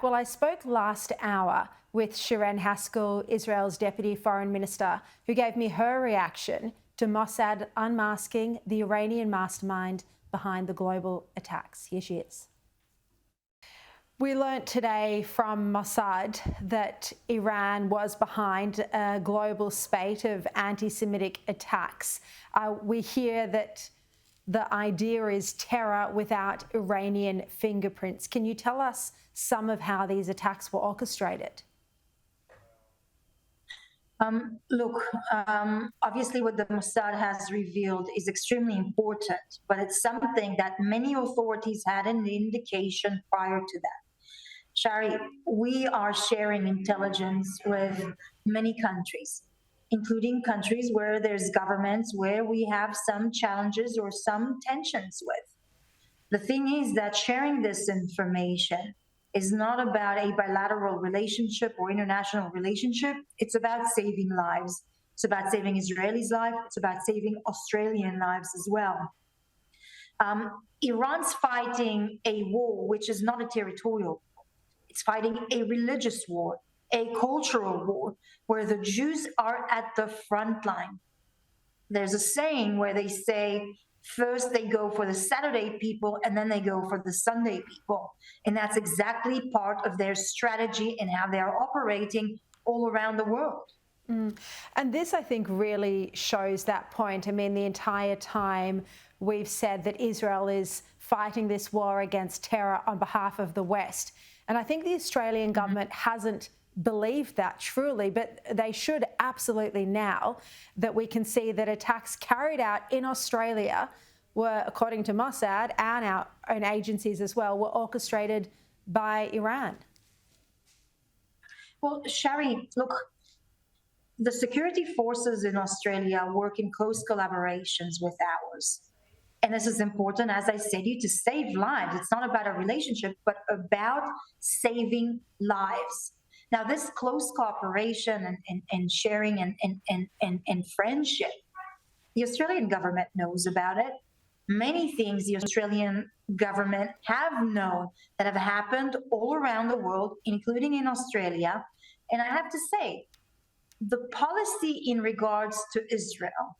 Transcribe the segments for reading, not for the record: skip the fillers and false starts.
Well, I spoke last hour with Sharri Haskell, Israel's Deputy Foreign Minister, who gave me her reaction to Mossad unmasking the Iranian mastermind behind the global attacks. Here she is. We learnt today from Mossad that Iran was behind a global spate of anti-Semitic attacks. We hear that the idea is terror without Iranian fingerprints. Can you tell us some of how these attacks were orchestrated? Obviously what the Mossad has revealed is extremely important, but it's something that many authorities had an indication prior to that. Sharri, we are sharing intelligence with many countries, including countries where there's governments where we have some challenges or some tensions with. The thing is that sharing this information is not about a bilateral relationship or international relationship. It's about saving lives. It's about saving Israelis' lives. It's about saving Australian lives as well. Iran's fighting a war which is not a territorial war. It's fighting a religious war, a cultural war, where the Jews are at the front line. There's a saying where they say, first they go for the Saturday people and then they go for the Sunday people. And that's exactly part of their strategy and how they are operating all around the world. And this, I think, really shows that point. I mean, the entire time we've said that Israel is fighting this war against terror on behalf of the West. And I think the Australian government hasn't believed that truly, but they should absolutely now, that we can see that attacks carried out in Australia were, according to Mossad and our own agencies as well, were orchestrated by Iran. Well, Sharri, look, the security forces in Australia work in close collaborations with ours. And this is important, as I said, to save lives. It's not about a relationship, but about saving lives. Now, this close cooperation and sharing and friendship, the Australian government knows about it. Many things the Australian government have known that have happened all around the world, including in Australia. And I have to say, the policy in regards to Israel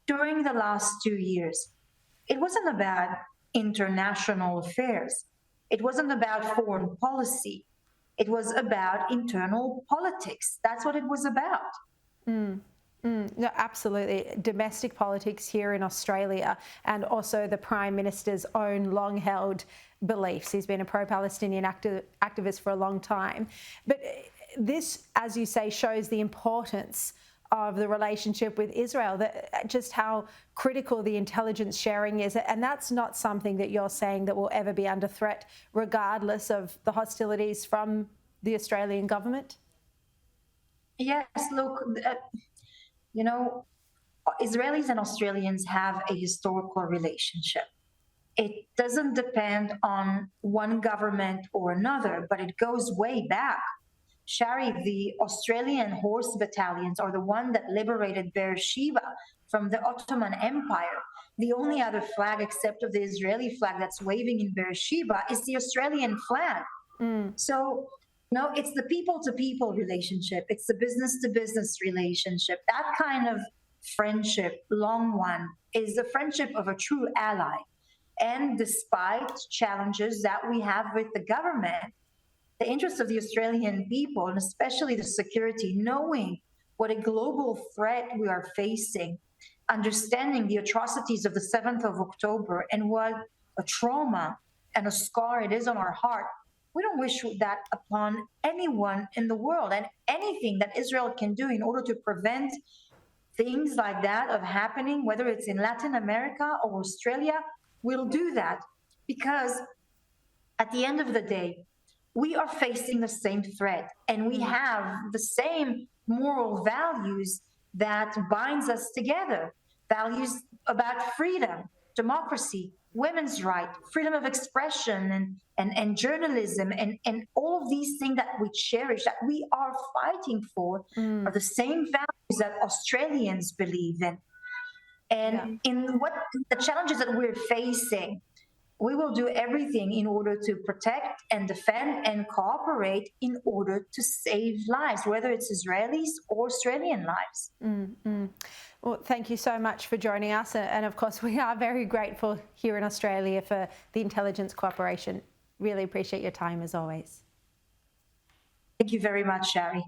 during the last 2 years, it wasn't about international affairs. It wasn't about foreign policy. It was about internal politics. That's what it was about. No, absolutely. Domestic politics here in Australia, and also the Prime Minister's own long-held beliefs. He's been a pro-Palestinian activist for a long time. But this, as you say, shows the importance of the relationship with Israel, that just how critical the intelligence sharing is. And that's not something that you're saying that will ever be under threat, regardless of the hostilities from the Australian government? Yes, look, Israelis and Australians have a historical relationship. It doesn't depend on one government or another, but it goes way back. Sharri, the Australian horse battalions are the one that liberated Beersheba from the Ottoman Empire. The only other flag except of the Israeli flag that's waving in Beersheba is the Australian flag. So, it's the people-to-people relationship. It's the business-to-business relationship. That kind of friendship, long one, is the friendship of a true ally. And despite challenges that we have with the government, the interests of the Australian people, and especially the security, knowing what a global threat we are facing, understanding the atrocities of the 7th of October and what a trauma and a scar it is on our heart, we don't wish that upon anyone in the world. And anything that Israel can do in order to prevent things like that of happening, whether it's in Latin America or Australia, we'll do that. Because at the end of the day, we are facing the same threat, and we have the same moral values that binds us together. Values about freedom, democracy, women's rights, freedom of expression, and journalism, and all of these things that we cherish, that we are fighting for, are the same values that Australians believe in. And in what the challenges that we're facing, we will do everything in order to protect and defend and cooperate in order to save lives, whether it's Israelis or Australian lives. Well, thank you so much for joining us. And of course, we are very grateful here in Australia for the intelligence cooperation. Really appreciate your time as always. Thank you very much, Sharri.